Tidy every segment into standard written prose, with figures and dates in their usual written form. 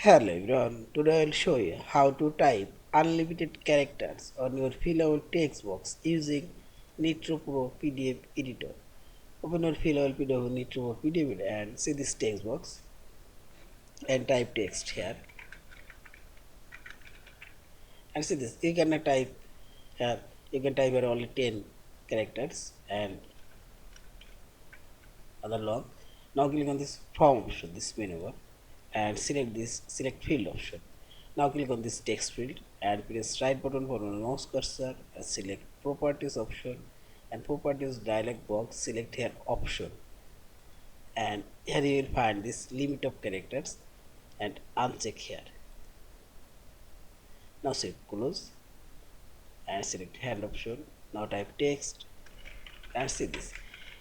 Hello everyone, today I will show you how to type unlimited characters on your fillable text box using Nitro Pro PDF Editor. Open your fillable PDF Nitro Pro PDF Editor and see this text box and type text here. And see this, you can type here, you can type here only 10 characters and other long. Now click on this form option, this menu bar, and select field option. Now click on this text field and press right button for mouse cursor and select properties option, and properties dialog box, select here option, and here you will find this limit of characters and uncheck here. Now select close and select hand option. Now type text and see this.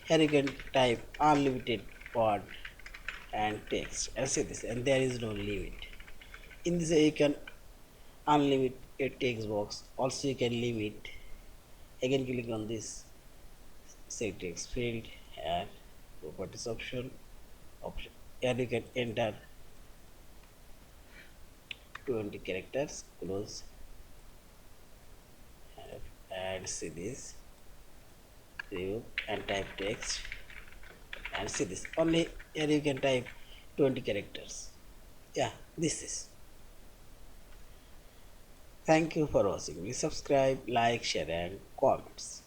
Here you can type unlimited word and text and see this, and there is no limit. In this way you can unlimit a text box. Also you can limit. Again click on this say text field and properties option. Here you can enter 20 characters, close, and see this, remove and type text and see this. Only here you can type 20 characters. Yeah, this is. Thank you for watching. Please subscribe, like, share and comments.